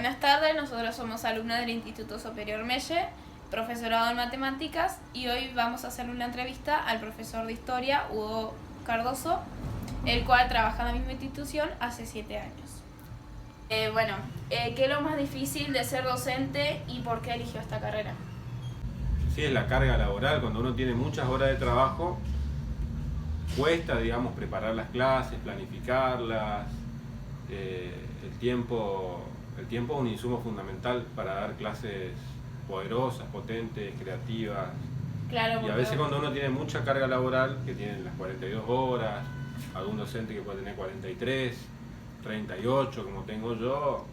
Buenas tardes, nosotros somos alumnas del Instituto Superior Melle, profesorado en matemáticas, y hoy vamos a hacer una entrevista al profesor de historia, Hugo Cardoso, el cual trabaja en la misma institución hace 7 años. ¿Qué es lo más difícil de ser docente y por qué eligió esta carrera? Sí, es la carga laboral. Cuando uno tiene muchas horas de trabajo, cuesta, digamos, preparar las clases, planificarlas. El tiempo es un insumo fundamental para dar clases poderosas, potentes, creativas. Claro, y a veces cuando uno tiene mucha carga laboral, que tiene las 42 horas, algún docente que puede tener 43, 38, como tengo yo,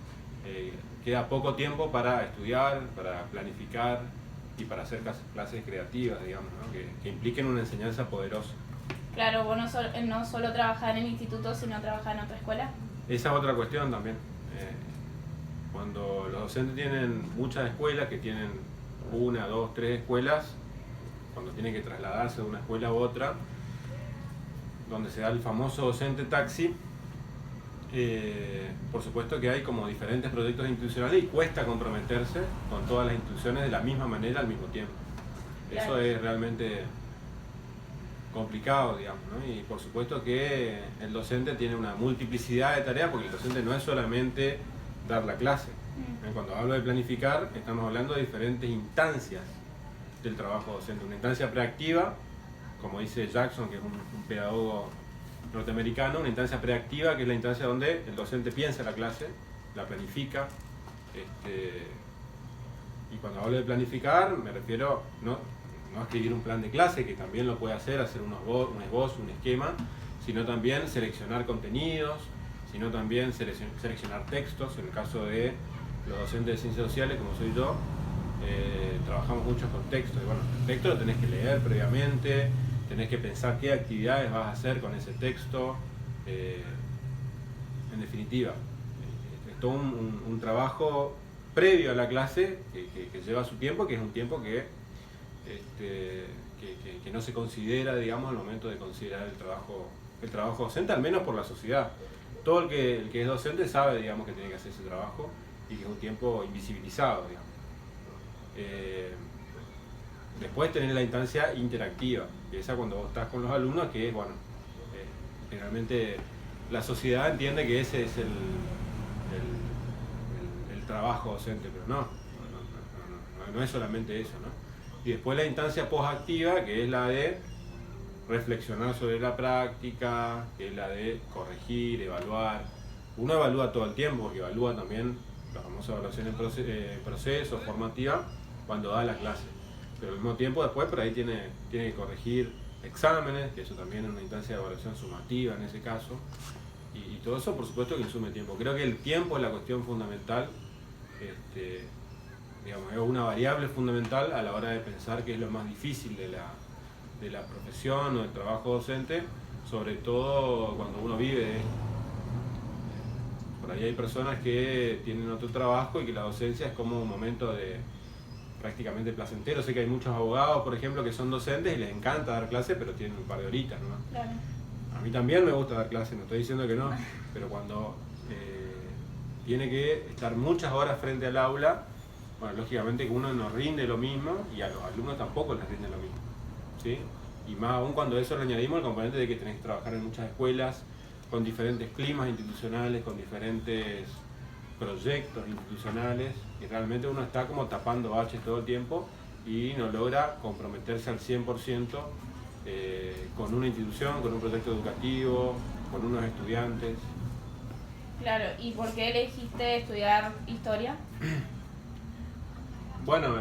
queda poco tiempo para estudiar, para planificar y para hacer clases creativas, digamos, ¿no? que impliquen una enseñanza poderosa. Claro, vos no solo trabajás en el instituto, sino trabajás en otra escuela. Esa es otra cuestión también. Cuando los docentes tienen muchas escuelas, que tienen 1, 2, 3 escuelas, cuando tienen que trasladarse de una escuela a otra, donde se da el famoso docente taxi, por supuesto que hay como diferentes proyectos institucionales y cuesta comprometerse con todas las instituciones de la misma manera al mismo tiempo. Claro. Eso es realmente complicado, digamos, ¿no? Y por supuesto que el docente tiene una multiplicidad de tareas, porque el docente no es solamente dar la clase. Cuando hablo de planificar, estamos hablando de diferentes instancias del trabajo docente. Una instancia preactiva, como dice Jackson, que es un pedagogo norteamericano, una instancia preactiva, que es la instancia donde el docente piensa la clase, la planifica. Y cuando hablo de planificar, me refiero no a escribir un plan de clase, que también lo puede hacer un esbozo, un esquema, sino también seleccionar contenidos, sino también seleccionar textos. En el caso de los docentes de ciencias sociales, como soy yo, trabajamos mucho con textos. Y bueno, el texto lo tenés que leer previamente, tenés que pensar qué actividades vas a hacer con ese texto. En definitiva, es todo un trabajo previo a la clase que lleva su tiempo, que es un tiempo que no se considera, digamos, al momento de considerar el trabajo docente, al menos por la sociedad. Todo el que es docente sabe, digamos, que tiene que hacer ese trabajo y que es un tiempo invisibilizado, digamos. Después tener la instancia interactiva, que esa cuando vos estás con los alumnos, que es, bueno, generalmente la sociedad entiende que ese es el trabajo docente, pero no es solamente eso, ¿no? Y después la instancia posactiva, que es la de reflexionar sobre la práctica, que es la de corregir, evaluar. Uno evalúa todo el tiempo, porque evalúa también la famosa evaluación en proceso, formativa, cuando da la clase. Pero al mismo tiempo después por ahí tiene que corregir exámenes, que eso también es una instancia de evaluación sumativa en ese caso. Y todo eso por supuesto que consume tiempo. Creo que el tiempo es la cuestión fundamental. Digamos, es una variable fundamental a la hora de pensar qué es lo más difícil de la profesión o del trabajo docente, sobre todo cuando uno vive de esto. Por ahí hay personas que tienen otro trabajo y que la docencia es como un momento prácticamente placentero. Sé que hay muchos abogados, por ejemplo, que son docentes y les encanta dar clases, pero tienen un par de horitas, ¿no? Claro. A mí también me gusta dar clases, no estoy diciendo que no, pero cuando tiene que estar muchas horas frente al aula, bueno, lógicamente que uno no rinde lo mismo y a los alumnos tampoco les rinde lo mismo, ¿sí? Y más aún cuando eso le añadimos el componente de que tenés que trabajar en muchas escuelas, con diferentes climas institucionales, con diferentes proyectos institucionales, y realmente uno está como tapando baches todo el tiempo y no logra comprometerse al 100% con una institución, con un proyecto educativo, con unos estudiantes. Claro, ¿y por qué elegiste estudiar historia? Bueno,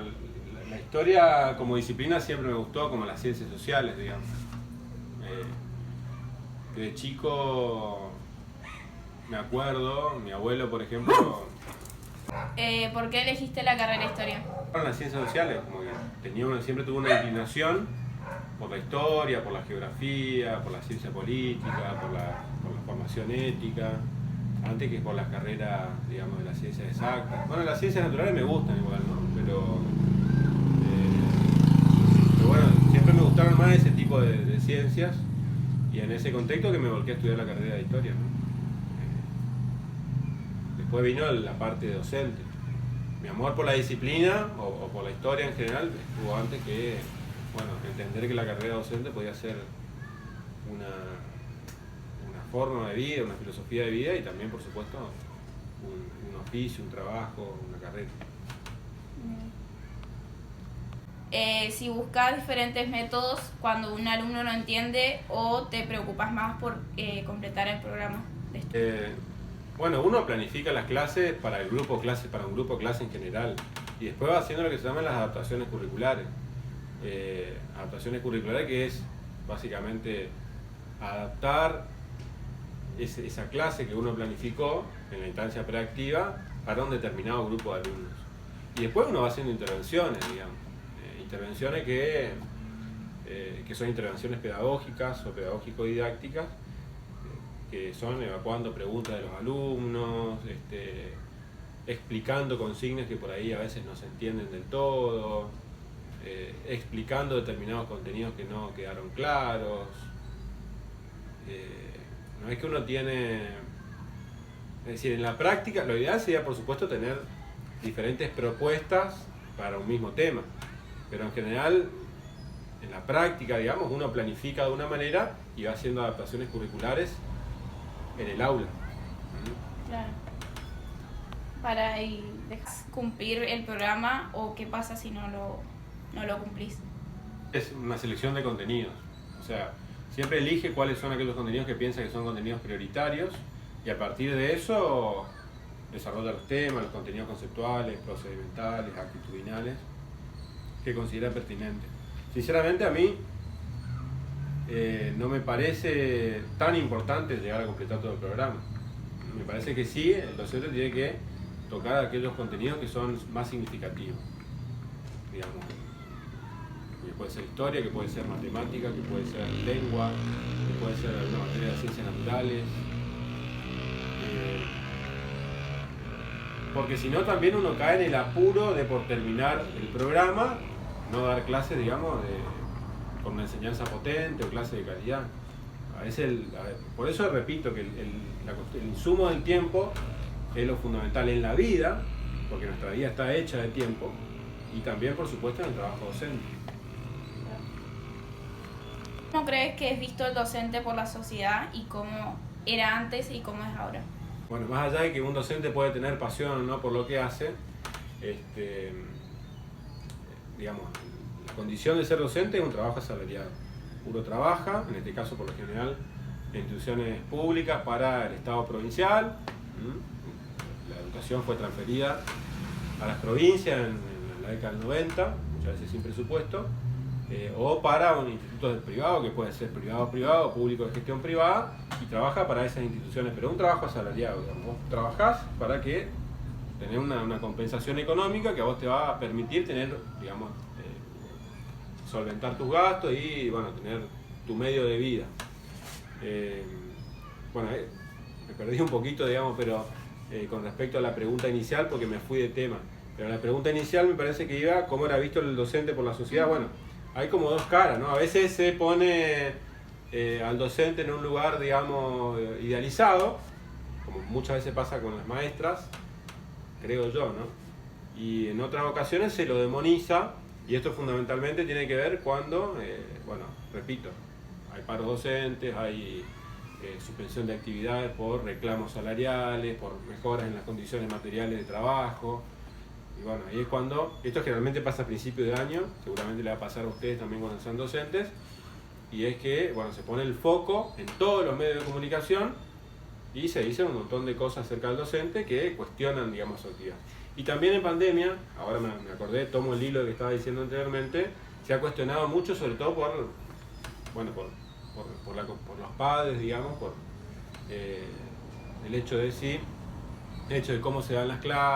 la historia como disciplina siempre me gustó, como las ciencias sociales, digamos. De chico me acuerdo, mi abuelo, por ejemplo... ¿Por qué elegiste la carrera de historia? En las ciencias sociales, como que siempre tuve una inclinación por la historia, por la geografía, por la ciencia política, por la formación ética, antes que por las carreras, digamos, de las ciencias exactas. Bueno, las ciencias naturales me gustan igual, ¿no? Pero bueno, siempre me gustaron más ese tipo de ciencias, y en ese contexto que me volqué a estudiar la carrera de historia, ¿no? después vino la parte docente. Mi amor por la disciplina o por la historia en general estuvo antes que, bueno, entender que la carrera docente podía ser una forma de vida, una filosofía de vida y también, por supuesto, un oficio, un trabajo, una carrera. Si buscas diferentes métodos cuando un alumno no entiende o te preocupas más por completar el programa de estudio. Bueno, uno planifica las clases para el grupo clase, para un grupo clase en general, y después va haciendo lo que se llaman las adaptaciones curriculares. Adaptaciones curriculares, que es básicamente adaptar esa clase que uno planificó en la instancia preactiva para un determinado grupo de alumnos. Y después uno va haciendo intervenciones, digamos. Intervenciones que son intervenciones pedagógicas o pedagógico-didácticas, que son evacuando preguntas de los alumnos, explicando consignas que por ahí a veces no se entienden del todo, explicando determinados contenidos que no quedaron claros. No es que uno tiene... Es decir, en la práctica, lo ideal sería, por supuesto, tener diferentes propuestas para un mismo tema, pero en general, en la práctica, digamos, uno planifica de una manera y va haciendo adaptaciones curriculares en el aula. Claro. Para dejar cumplir el programa, o qué pasa si no lo cumplís. Es una selección de contenidos. O sea, siempre elige cuáles son aquellos contenidos que piensa que son contenidos prioritarios y a partir de eso desarrolla los temas, los contenidos conceptuales, procedimentales, actitudinales que considera pertinentes. Sinceramente a mí no me parece tan importante llegar a completar todo el programa. Me parece que sí, el docente tiene que tocar aquellos contenidos que son más significativos. Digamos, que puede ser historia, que puede ser matemática, que puede ser lengua, que puede ser alguna materia de ciencias naturales. Porque si no también uno cae en el apuro de por terminar el programa, no dar clases, digamos, con una enseñanza potente o clases de calidad. Por eso repito que el insumo del tiempo es lo fundamental en la vida, porque nuestra vida está hecha de tiempo, y también, por supuesto, en el trabajo docente. ¿Cómo crees que es visto el docente por la sociedad y cómo era antes y cómo es ahora? Bueno, más allá de que un docente puede tener pasión o no por lo que hace, digamos, la condición de ser docente es un trabajo asalariado. Uno trabaja, en este caso por lo general, en instituciones públicas para el Estado provincial. La educación fue transferida a las provincias en la década del 90, muchas veces sin presupuesto, o para un instituto privado, que puede ser privado-privado, público de gestión privada, y trabaja para esas instituciones, pero un trabajo asalariado, digamos. Vos trabajás para que tener una compensación económica que a vos te va a permitir tener, digamos, solventar tus gastos y, bueno, tener tu medio de vida. Bueno, me perdí un poquito, digamos, pero con respecto a la pregunta inicial, porque me fui de tema. Pero la pregunta inicial me parece que iba, ¿cómo era visto el docente por la sociedad? Bueno, hay como dos caras, ¿no? A veces se pone al docente en un lugar, digamos, idealizado, como muchas veces pasa con las maestras, creo yo, ¿no? Y en otras ocasiones se lo demoniza, y esto fundamentalmente tiene que ver cuando, bueno, repito, hay paros docentes, hay suspensión de actividades por reclamos salariales, por mejoras en las condiciones materiales de trabajo. Y bueno, ahí es cuando, esto generalmente pasa a principio de año, seguramente le va a pasar a ustedes también cuando sean docentes, y es que, bueno, se pone el foco en todos los medios de comunicación y se dicen un montón de cosas acerca del docente que cuestionan, digamos, su actividad. Y también en pandemia, ahora me acordé, tomo el hilo que estaba diciendo anteriormente, se ha cuestionado mucho, sobre todo por los padres, digamos, por el hecho de cómo se dan las clases.